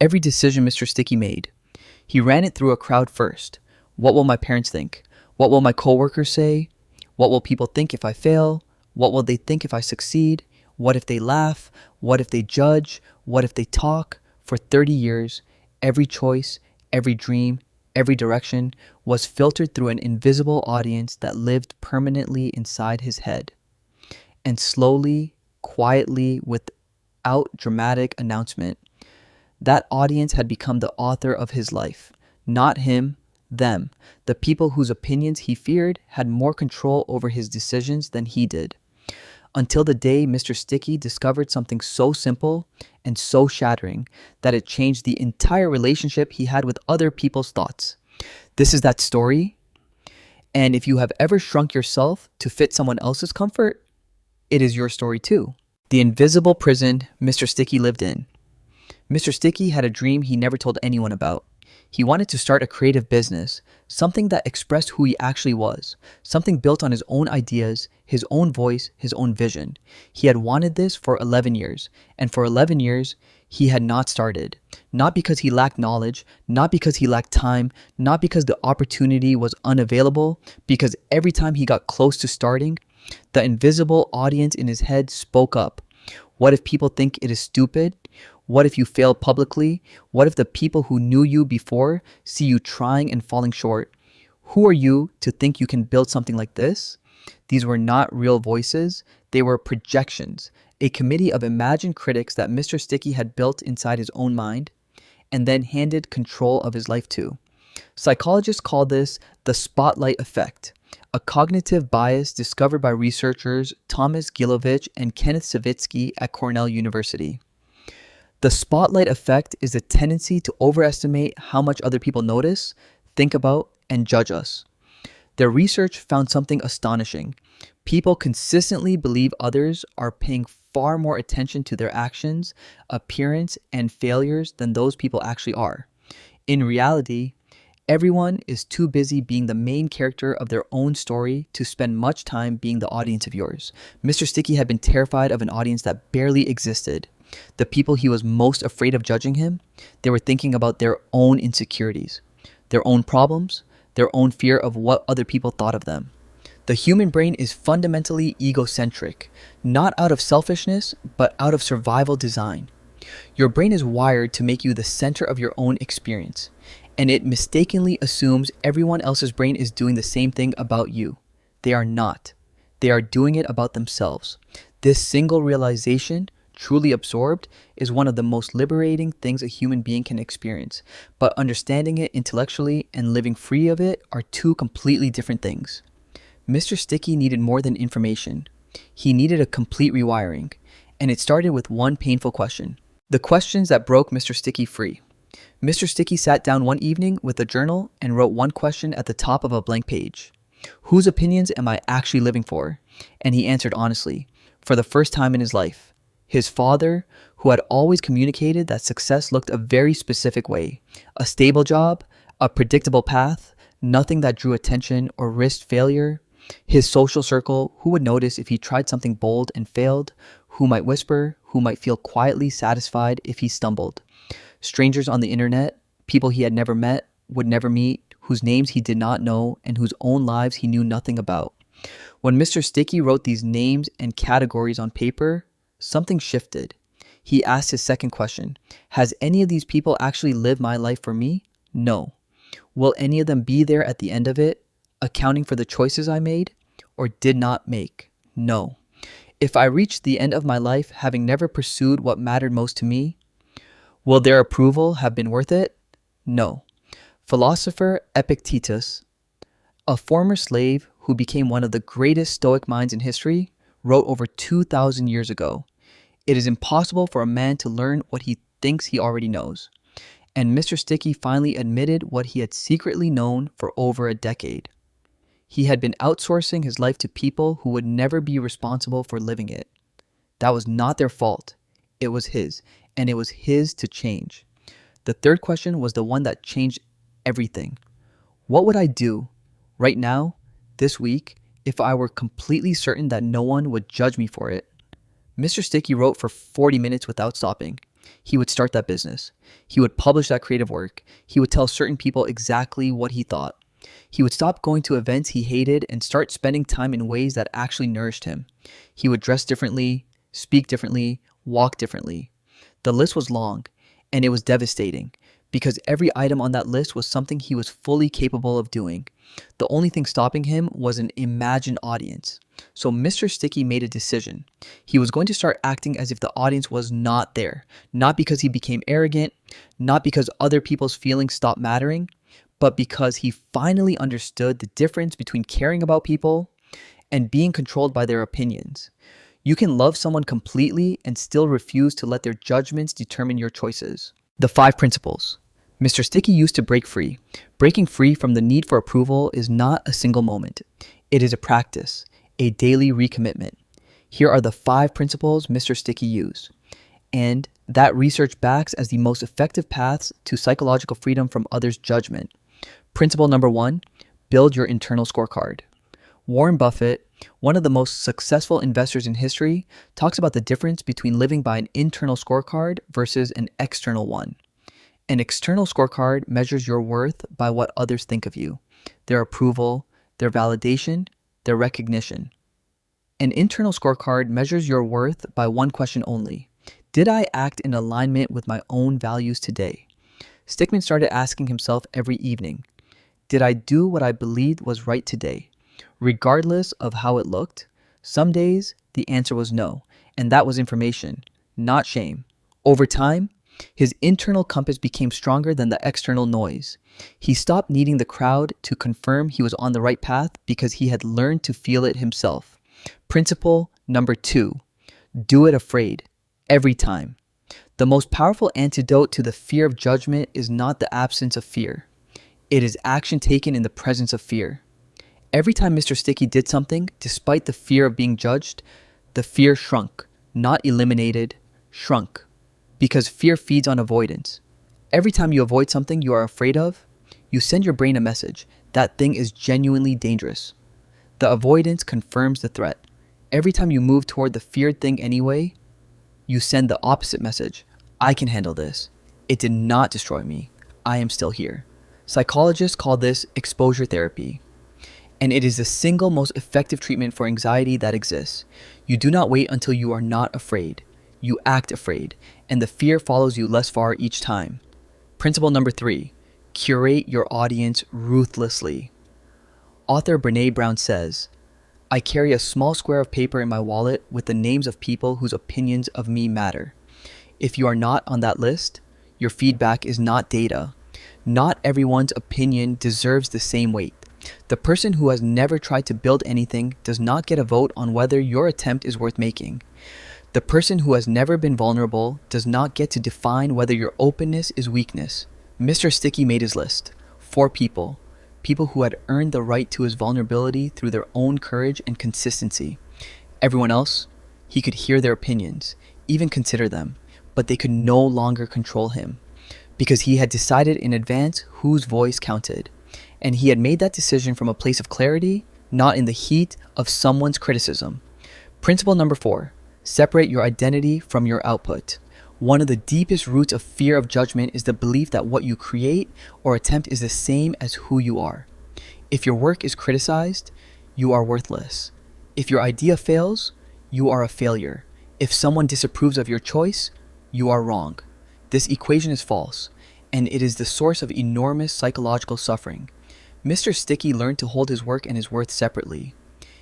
every decision Mr. Sticky made. He ran it through a crowd first. What will my parents think? What will my coworkers say? What will people think if I fail? What will they think if I succeed? What if they laugh? What if they judge? What if they talk? For 30 years, every choice, every dream, every direction was filtered through an invisible audience that lived permanently inside his head. And slowly, quietly, without dramatic announcement, that audience had become the author of his life. Not him, them. The people whose opinions he feared had more control over his decisions than he did. Until the day Mr. Sticky discovered something so simple and so shattering that it changed the entire relationship he had with other people's thoughts. This is that story. And if you have ever shrunk yourself to fit someone else's comfort, it is your story too. The invisible prison Mr. Sticky lived in. Mr. Sticky had a dream he never told anyone about. He wanted to start a creative business, something that expressed who he actually was, something built on his own ideas, his own voice, his own vision. He had wanted this for 11 years, and for 11 years, he had not started. Not because he lacked knowledge, not because he lacked time, not because the opportunity was unavailable, because every time he got close to starting, the invisible audience in his head spoke up. What if people think it is stupid? What if you fail publicly? What if the people who knew you before see you trying and falling short? Who are you to think you can build something like this? These were not real voices. They were projections, a committee of imagined critics that Mr. Sticky had built inside his own mind and then handed control of his life to. Psychologists call this the spotlight effect, a cognitive bias discovered by researchers Thomas Gilovich and Kenneth Savitsky at Cornell University. The spotlight effect is a tendency to overestimate how much other people notice, think about, and judge us. Their research found something astonishing. People consistently believe others are paying far more attention to their actions, appearance, and failures than those people actually are. In reality, everyone is too busy being the main character of their own story to spend much time being the audience of yours. Mr. Sticky had been terrified of an audience that barely existed. The people he was most afraid of judging him, they were thinking about their own insecurities, their own problems, their own fear of what other people thought of them. The human brain is fundamentally egocentric, not out of selfishness, but out of survival design. Your brain is wired to make you the center of your own experience, and it mistakenly assumes everyone else's brain is doing the same thing about you. They are not. They are doing it about themselves. This single realization, truly absorbed, is one of the most liberating things a human being can experience, but understanding it intellectually and living free of it are two completely different things. Mr. Sticky needed more than information. He needed a complete rewiring, and it started with one painful question. The questions that broke Mr. Sticky free. Mr. Sticky sat down one evening with a journal and wrote one question at the top of a blank page. Whose opinions am I actually living for? And he answered honestly, for the first time in his life. His father, who had always communicated that success looked a very specific way, a stable job, a predictable path, nothing that drew attention or risked failure. His social circle, who would notice if he tried something bold and failed, who might whisper, who might feel quietly satisfied if he stumbled. Strangers on the internet, people he had never met, would never meet, whose names he did not know, and whose own lives he knew nothing about. When Mr. Sticky wrote these names and categories on paper, something shifted. He asked his second question. Has any of these people actually lived my life for me? No. Will any of them be there at the end of it, accounting for the choices I made or did not make? No. If I reach the end of my life having never pursued what mattered most to me, will their approval have been worth it? No. Philosopher Epictetus, a former slave who became one of the greatest Stoic minds in history, wrote over 2,000 years ago, "It is impossible for a man to learn what he thinks he already knows." And Mr. Sticky finally admitted what he had secretly known for over a decade. He had been outsourcing his life to people who would never be responsible for living it. That was not their fault. It was his, and it was his to change. The third question was the one that changed everything. What would I do right now, this week, if I were completely certain that no one would judge me for it? Mr. Sticky wrote for 40 minutes without stopping. he would start that business. He would publish that creative work. He would tell certain people exactly what he thought. He would stop going to events he hated and start spending time in ways that actually nourished him. He would dress differently, speak differently, walk differently. The list was long, and it was devastating because every item on that list was something he was fully capable of doing. The only thing stopping him was an imagined audience. So Mr. Sticky made a decision. He was going to start acting as if the audience was not there, not because he became arrogant, not because other people's feelings stopped mattering, but because he finally understood the difference between caring about people and being controlled by their opinions. You can love someone completely and still refuse to let their judgments determine your choices. The 5 principles. Mr. Sticky used to break free. Breaking free from the need for approval is not a single moment. It is a practice, a daily recommitment. Here are the 5 principles Mr. Sticky used, and that research backs as the most effective paths to psychological freedom from others' judgment. Principle number 1, build your internal scorecard. Warren Buffett, one of the most successful investors in history, talks about the difference between living by an internal scorecard versus an external one. An external scorecard measures your worth by what others think of you, their approval, their validation, their recognition. An internal scorecard measures your worth by one question only. Did I act in alignment with my own values today? Stickman started asking himself every evening, did I do what I believed was right today? Regardless of how it looked, some days the answer was no, and that was information, not shame. Over time, his internal compass became stronger than the external noise. He stopped needing the crowd to confirm he was on the right path because he had learned to feel it himself. Principle number 2, do it afraid, every time. The most powerful antidote to the fear of judgment is not the absence of fear. It is action taken in the presence of fear. Every time Mr. Sticky did something, despite the fear of being judged, the fear shrunk, not eliminated, shrunk. Because fear feeds on avoidance. Every time you avoid something you are afraid of, you send your brain a message. That thing is genuinely dangerous. The avoidance confirms the threat. Every time you move toward the feared thing anyway, you send the opposite message. I can handle this. It did not destroy me. I am still here. Psychologists call this exposure therapy. And it is the single most effective treatment for anxiety that exists. You do not wait until you are not afraid. You act afraid, and the fear follows you less far each time. Principle number 3, curate your audience ruthlessly. Author Brené Brown says, I carry a small square of paper in my wallet with the names of people whose opinions of me matter. If you are not on that list, your feedback is not data. Not everyone's opinion deserves the same weight. The person who has never tried to build anything does not get a vote on whether your attempt is worth making. The person who has never been vulnerable does not get to define whether your openness is weakness. Mr. Sticky made his list. 4 people. People who had earned the right to his vulnerability through their own courage and consistency. Everyone else, he could hear their opinions, even consider them, but they could no longer control him. Because he had decided in advance whose voice counted. And he had made that decision from a place of clarity, not in the heat of someone's criticism. Principle number 4. Separate your identity from your output. One of the deepest roots of fear of judgment is the belief that what you create or attempt is the same as who you are. If your work is criticized, you are worthless. If your idea fails, you are a failure. If someone disapproves of your choice, you are wrong. This equation is false, and it is the source of enormous psychological suffering. Mr. Sticky learned to hold his work and his worth separately.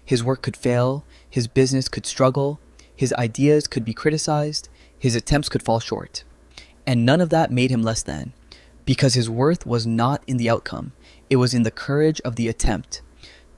His work could fail, his business could struggle, his ideas could be criticized, his attempts could fall short. And none of that made him less than, because his worth was not in the outcome, it was in the courage of the attempt.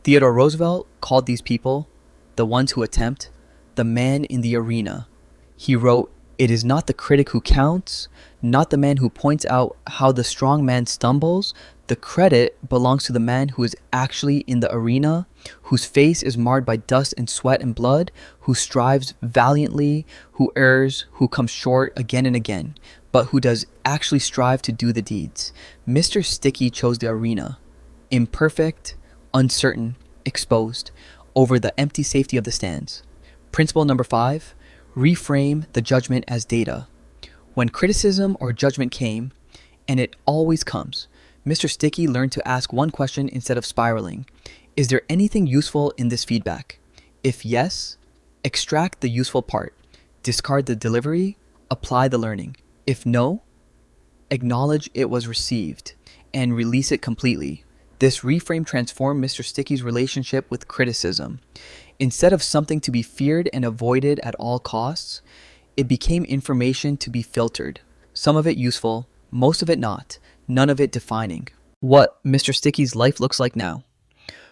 Theodore Roosevelt called these people, the ones who attempt, the man in the arena. He wrote, "It is not the critic who counts, not the man who points out how the strong man stumbles. The credit belongs to the man who is actually in the arena, whose face is marred by dust and sweat and blood, who strives valiantly, who errs, who comes short again and again, but who does actually strive to do the deeds." Mr. Sticky chose the arena, imperfect, uncertain, exposed, over the empty safety of the stands. Principle number 5, reframe the judgment as data. When criticism or judgment came, and it always comes, Mr. Sticky learned to ask one question instead of spiraling. Is there anything useful in this feedback? If yes, extract the useful part, discard the delivery, apply the learning. If no, acknowledge it was received, and release it completely. This reframe transformed Mr. Sticky's relationship with criticism. Instead of something to be feared and avoided at all costs, it became information to be filtered. Some of it useful, most of it not, none of it defining. What Mr. Sticky's life looks like now.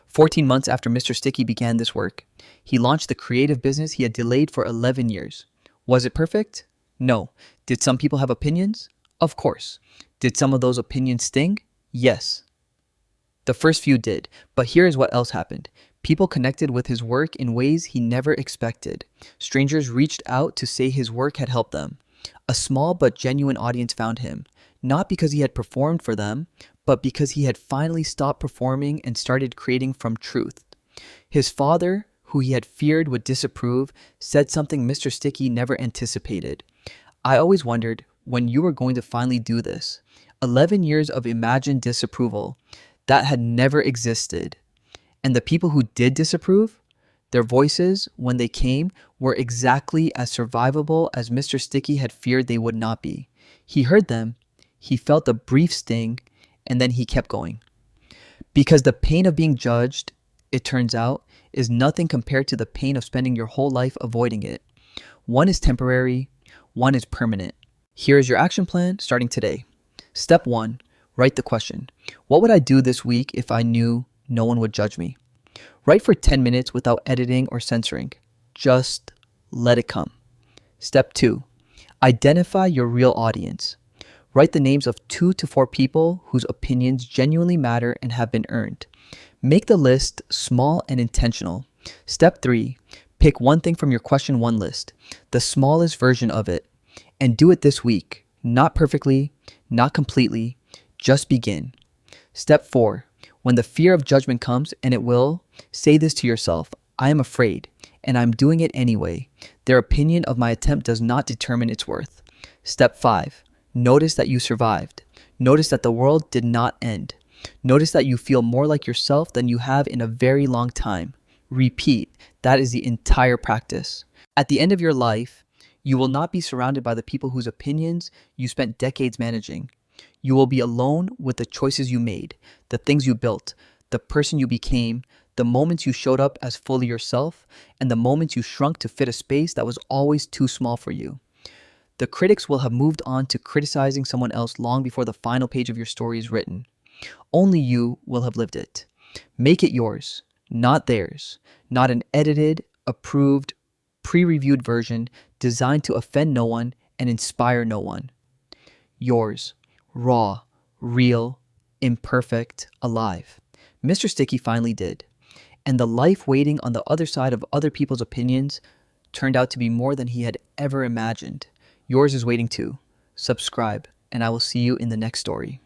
14 months after Mr. Sticky began this work, he launched the creative business he had delayed for 11 years. Was it perfect? No. Did some people have opinions? Of course. Did some of those opinions sting? Yes. The first few did, but here is what else happened. People connected with his work in ways he never expected. Strangers reached out to say his work had helped them. A small but genuine audience found him, not because he had performed for them, but because he had finally stopped performing and started creating from truth. His father, who he had feared would disapprove, said something Mr. Sticky never anticipated. I always wondered when you were going to finally do this. 11 years of imagined disapproval. That had never existed. And the people who did disapprove, their voices, when they came, were exactly as survivable as Mr. Sticky had feared they would not be. He heard them, he felt the brief sting, and then he kept going. Because the pain of being judged, it turns out, is nothing compared to the pain of spending your whole life avoiding it. One is temporary, one is permanent. Here is your action plan starting today. Step 1, write the question. What would I do this week if I knew no one would judge me? Write for 10 minutes without editing or censoring. Just let it come. Step 2, identify your real audience. Write the names of 2 to 4 people whose opinions genuinely matter and have been earned. Make the list small and intentional. Step 3, pick one thing from your question 1 list, the smallest version of it, and do it this week. Not perfectly, not completely, just begin. Step 4, when the fear of judgment comes, and it will, say this to yourself: I am afraid, and I'm doing it anyway. Their opinion of my attempt does not determine its worth. Step 5, notice that you survived. Notice that the world did not end. Notice that you feel more like yourself than you have in a very long time. Repeat. That is the entire practice. At the end of your life, you will not be surrounded by the people whose opinions you spent decades managing. You will be alone with the choices you made, the things you built, the person you became, the moments you showed up as fully yourself, and the moments you shrunk to fit a space that was always too small for you. The critics will have moved on to criticizing someone else long before the final page of your story is written. Only you will have lived it. Make it yours, not theirs, not an edited, approved, pre-reviewed version designed to offend no one and inspire no one. Yours, raw, real, imperfect, alive. Mr. Sticky finally did. And the life waiting on the other side of other people's opinions turned out to be more than he had ever imagined. Yours is waiting too. Subscribe, and I will see you in the next story.